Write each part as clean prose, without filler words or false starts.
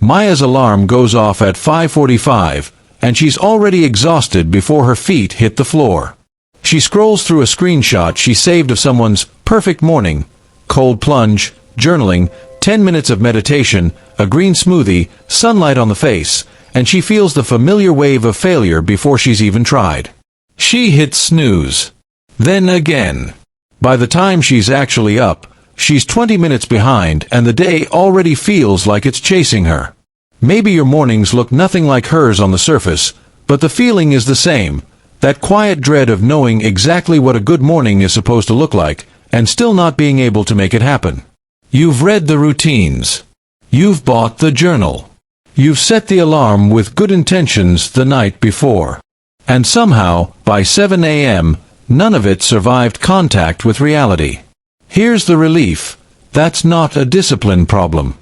Maya's alarm goes off at 5:45, and she's already exhausted before her feet hit the floor. She scrolls through a screenshot she saved of someone's perfect morning: cold plunge, journaling, 10 minutes of meditation, a green smoothie, sunlight on the face, and she feels the familiar wave of failure before she's even tried. She hits snooze. Then again. By the time she's actually up, she's 20 minutes behind, and the day already feels like it's chasing her. Maybe your mornings look nothing like hers on the surface, but the feeling is the same: that quiet dread of knowing exactly what a good morning is supposed to look like, and still not being able to make it happen. You've read the routines. You've bought the journal. You've set the alarm with good intentions the night before. And somehow, by 7 a.m., none of it survived contact with reality. Here's the relief: that's not a discipline problem.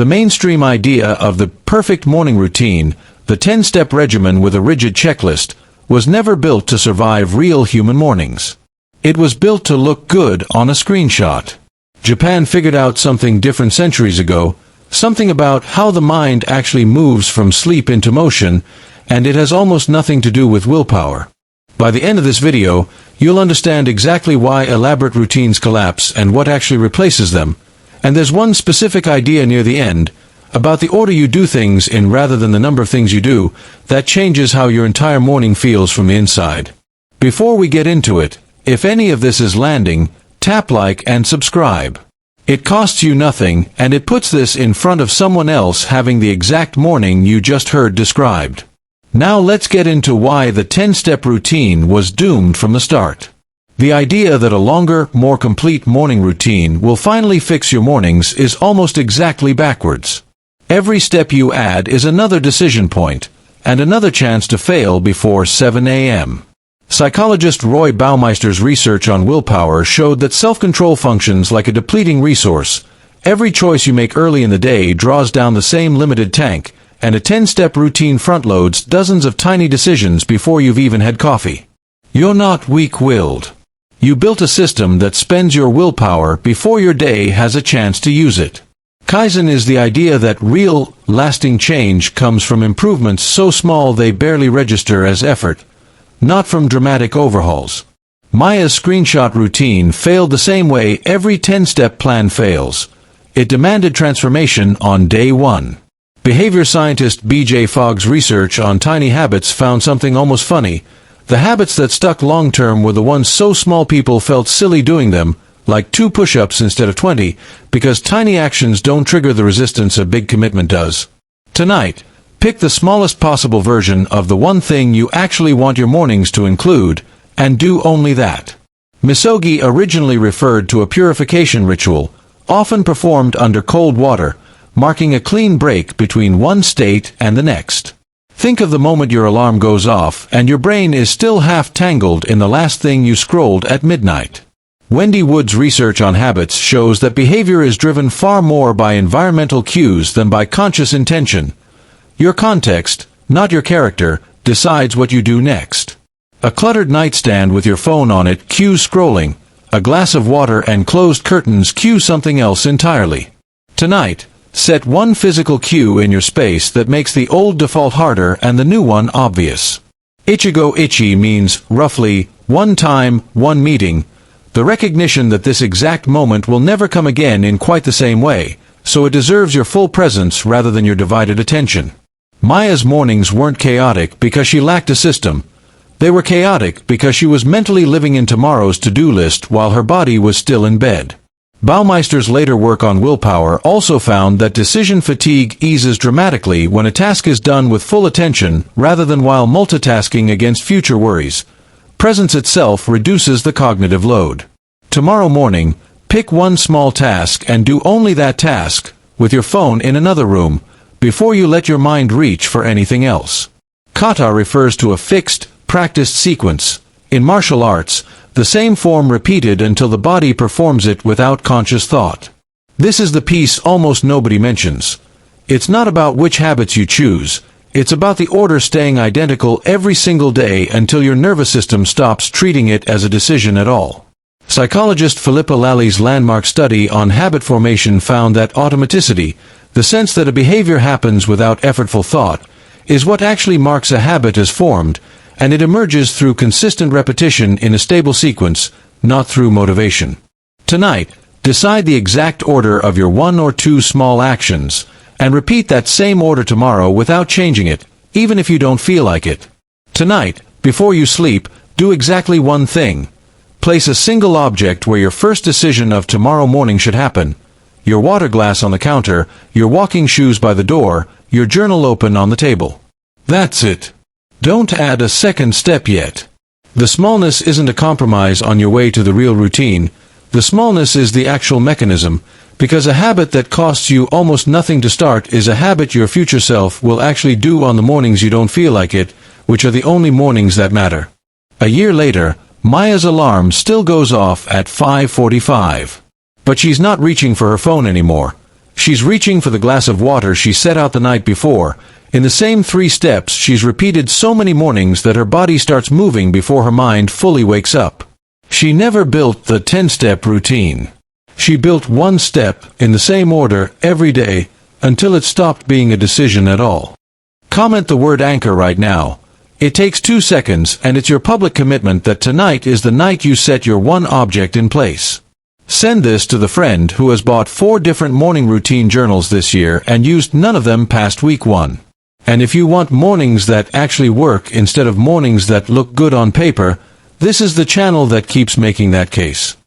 The mainstream idea of the perfect morning routine, the 10-step regimen with a rigid checklist, was never built to survive real human mornings. It was built to look good on a screenshot. Japan figured out something different centuries ago, something about how the mind actually moves from sleep into motion, and it has almost nothing to do with willpower. By the end of this video, you'll understand exactly why elaborate routines collapse and what actually replaces them. And there's one specific idea near the end, about the order you do things in rather than the number of things you do, that changes how your entire morning feels from the inside. Before we get into it, if any of this is landing, tap like and subscribe. It costs you nothing, and it puts this in front of someone else having the exact morning you just heard described. Now let's get into why the 10-step routine was doomed from the start. The idea that a longer, more complete morning routine will finally fix your mornings is almost exactly backwards. Every step you add is another decision point, and another chance to fail before 7 a.m. Psychologist Roy Baumeister's research on willpower showed that self-control functions like a depleting resource. Every choice you make early in the day draws down the same limited tank, and a 10-step routine front-loads dozens of tiny decisions before you've even had coffee. You're not weak-willed. You built a system that spends your willpower before your day has a chance to use it. Kaizen is the idea that real, lasting change comes from improvements so small they barely register as effort, not from dramatic overhauls. Maya's screenshot routine failed the same way every 10-step plan fails. It demanded transformation on day one. Behavior scientist BJ Fogg's research on tiny habits found something almost funny. The habits that stuck long-term were the ones so small people felt silly doing them, like 2 push-ups instead of 20, because tiny actions don't trigger the resistance a big commitment does. Tonight, pick the smallest possible version of the one thing you actually want your mornings to include, and do only that. Misogi originally referred to a purification ritual, often performed under cold water, marking a clean break between one state and the next. Think of the moment your alarm goes off and your brain is still half tangled in the last thing you scrolled at midnight. Wendy Wood's research on habits shows that behavior is driven far more by environmental cues than by conscious intention. Your context, not your character, decides what you do next. A cluttered nightstand with your phone on it cues scrolling. A glass of water and closed curtains cue something else entirely. Tonight, set one physical cue in your space that makes the old default harder and the new one obvious. Ichigo Ichi means, roughly, one time, one meeting, the recognition that this exact moment will never come again in quite the same way, so it deserves your full presence rather than your divided attention. Maya's mornings weren't chaotic because she lacked a system. They were chaotic because she was mentally living in tomorrow's to-do list while her body was still in bed. Baumeister's later work on willpower also found that decision fatigue eases dramatically when a task is done with full attention rather than while multitasking against future worries. Presence itself reduces the cognitive load. Tomorrow morning, pick one small task and do only that task, with your phone in another room, before you let your mind reach for anything else. Kata refers to a fixed, practiced sequence. In martial arts, the same form repeated until the body performs it without conscious thought. This is the piece almost nobody mentions. It's not about which habits you choose. It's about the order staying identical every single day until your nervous system stops treating it as a decision at all. Psychologist Phillippa Lally's landmark study on habit formation found that automaticity, The sense that a behavior happens without effortful thought is what actually marks a habit as formed, and it emerges through consistent repetition in a stable sequence, not through motivation. Tonight, decide the exact order of your 1 or 2 small actions, and repeat that same order tomorrow without changing it, even if you don't feel like it. Tonight, before you sleep, do exactly one thing. Place a single object where your first decision of tomorrow morning should happen. Your water glass on the counter, your walking shoes by the door, your journal open on the table. That's it. Don't add a second step yet. The smallness isn't a compromise on your way to the real routine. The smallness is the actual mechanism, because a habit that costs you almost nothing to start is a habit your future self will actually do on the mornings you don't feel like it, which are the only mornings that matter. A year later, Maya's alarm still goes off at 5:45. But she's not reaching for her phone anymore. She's reaching for the glass of water she set out the night before, in the same 3 steps she's repeated so many mornings that her body starts moving before her mind fully wakes up. She never built the 10-step routine. She built 1 step, in the same order, every day, until it stopped being a decision at all. Comment the word anchor right now. It takes 2 seconds, and it's your public commitment that tonight is the night you set your 1 object in place. Send this to the friend who has bought 4 different morning routine journals this year and used none of them past week 1. And if you want mornings that actually work instead of mornings that look good on paper, this is the channel that keeps making that case.